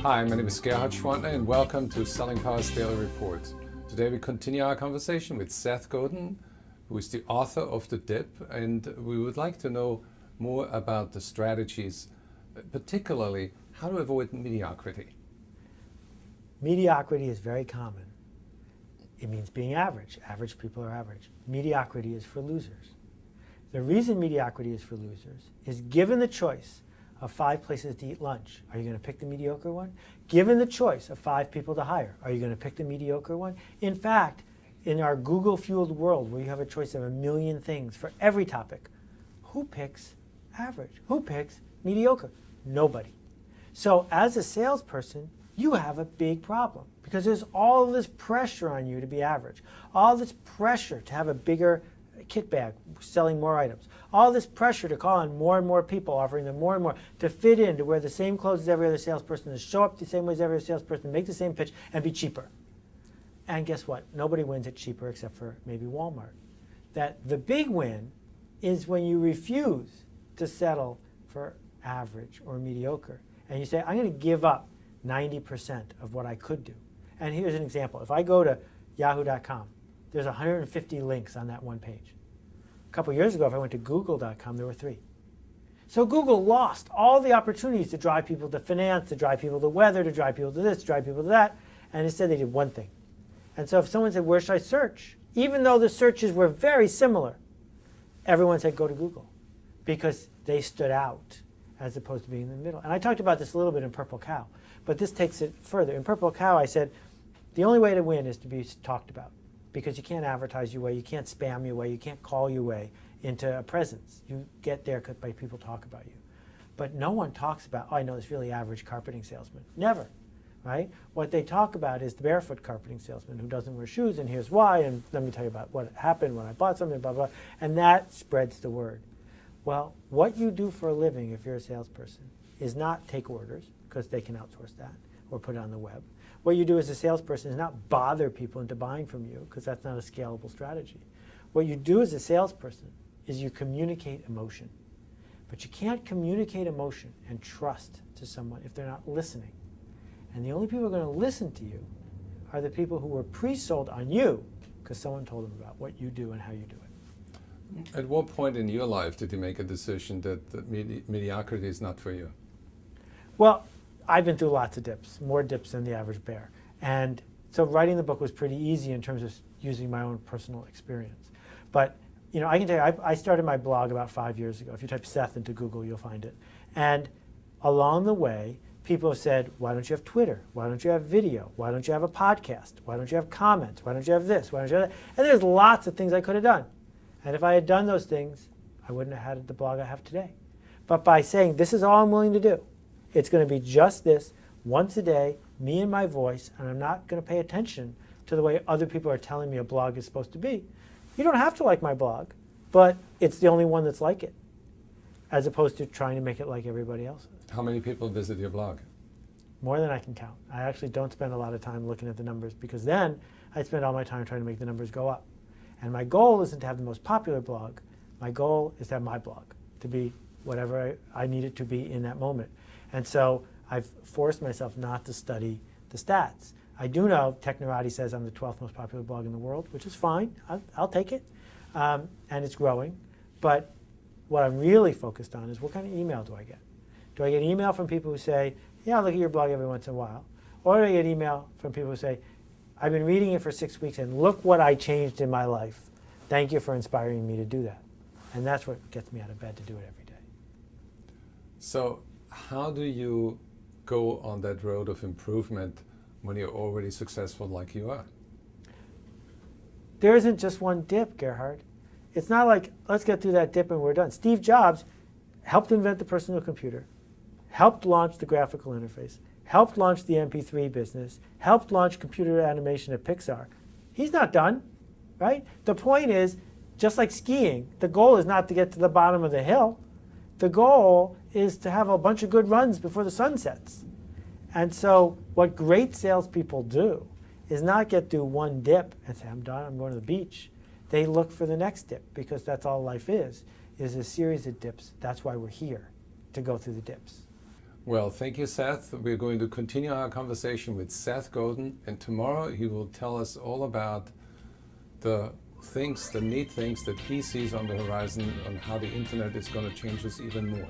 Hi, my name is Gerhard Schwantner and welcome to Selling Power's Daily Report. Today we continue our conversation with Seth Godin, who is the author of The Dip, and we would like to know more about the strategies, particularly how to avoid mediocrity. Mediocrity is very common. It means being average. Average people are average. Mediocrity is for losers. The reason mediocrity is for losers is given the choice of 5 places to eat lunch, are you going to pick the mediocre one? Given the choice of 5 people to hire, are you going to pick the mediocre one? In fact, in our Google-fueled world where you have a choice of 1 million things for every topic, who picks average? Who picks mediocre? Nobody. So as a salesperson, you have a big problem because there's all this pressure on you to be average, all this pressure to have a bigger kit bag, selling more items, all this pressure to call on more and more people, offering them more and more, to fit in, to wear the same clothes as every other salesperson, to show up the same way as every other salesperson, make the same pitch, and be cheaper. And guess what? Nobody wins at cheaper except for maybe Walmart. That the big win is when you refuse to settle for average or mediocre, and you say, I'm going to give up 90% of what I could do. And here's an example. If I go to yahoo.com, there's 150 links on that one page. A couple years ago, if I went to google.com, there were 3. So Google lost all the opportunities to drive people to finance, to drive people to weather, to drive people to this, to drive people to that, and instead they did one thing. And so if someone said, where should I search? Even though the searches were very similar, everyone said, go to Google, because they stood out as opposed to being in the middle. And I talked about this a little bit in Purple Cow, but this takes it further. In Purple Cow, I said, the only way to win is to be talked about, because you can't advertise your way, you can't spam your way, you can't call your way into a presence. You get there by people talk about you. But no one talks about, oh, I know this really average carpeting salesman. Never, right? What they talk about is the barefoot carpeting salesman who doesn't wear shoes, and here's why, and let me tell you about what happened when I bought something, blah, blah, and that spreads the word. Well, what you do for a living if you're a salesperson is not take orders, because they can outsource that, or put it on the web. What you do as a salesperson is not bother people into buying from you, because that's not a scalable strategy. What you do as a salesperson is you communicate emotion. But you can't communicate emotion and trust to someone if they're not listening. And the only people who are going to listen to you are the people who were pre-sold on you because someone told them about what you do and how you do it. At what point in your life did you make a decision that mediocrity is not for you? Well, I've been through lots of dips, more dips than the average bear. And so writing the book was pretty easy in terms of using my own personal experience. But you know, I can tell you, I started my blog about 5 years ago. If you type Seth into Google, you'll find it. And along the way, people have said, why don't you have Twitter? Why don't you have video? Why don't you have a podcast? Why don't you have comments? Why don't you have this? Why don't you have that? And there's lots of things I could have done. And if I had done those things, I wouldn't have had the blog I have today. But by saying, this is all I'm willing to do, it's going to be just this, once a day, me and my voice, and I'm not going to pay attention to the way other people are telling me a blog is supposed to be. You don't have to like my blog, but it's the only one that's like it, as opposed to trying to make it like everybody else's. How many people visit your blog? More than I can count. I actually don't spend a lot of time looking at the numbers, because then I spend all my time trying to make the numbers go up. And my goal isn't to have the most popular blog. My goal is to have my blog, to be whatever I need it to be in that moment. And so I've forced myself not to study the stats. I do know Technorati says I'm the 12th most popular blog in the world, which is fine. I'll take it. And it's growing. But what I'm really focused on is, what kind of email do I get? Do I get email from people who say, yeah, I'll look at your blog every once in a while? Or do I get email from people who say, I've been reading it for 6 weeks and look what I changed in my life. Thank you for inspiring me to do that. And that's what gets me out of bed to do it every day. So how do you go on that road of improvement when you're already successful like you are? There isn't just one dip, Gerhard. It's not like, let's get through that dip and we're done. Steve Jobs helped invent the personal computer, helped launch the graphical interface, helped launch the MP3 business, helped launch computer animation at Pixar. He's not done, right? The point is, just like skiing, the goal is not to get to the bottom of the hill. The goal is to have a bunch of good runs before the sun sets. And so what great salespeople do is not get through one dip and say, I'm done, I'm going to the beach. They look for the next dip, because that's all life is a series of dips. That's why we're here, to go through the dips. Well, thank you, Seth. We're going to continue our conversation with Seth Godin, and tomorrow he will tell us all about the neat things that he sees on the horizon, on how the internet is going to change us even more.